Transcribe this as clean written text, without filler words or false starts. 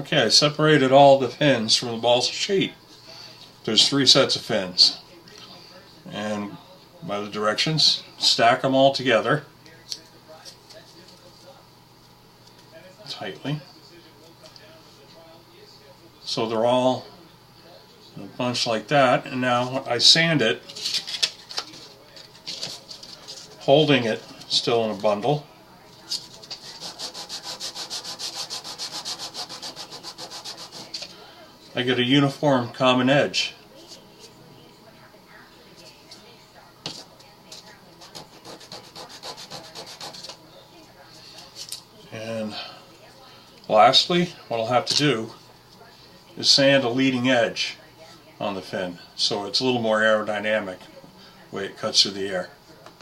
Okay, I separated all the fins from the balls of sheet. There's 3 sets of fins. And by the directions, stack them all together tightly. So they're all a bunch like that. And now I sand it, holding it still in a bundle. I get a uniform common edge. And lastly, what I'll have to do is sand a leading edge on the fin so it's a little more aerodynamic the way it cuts through the air.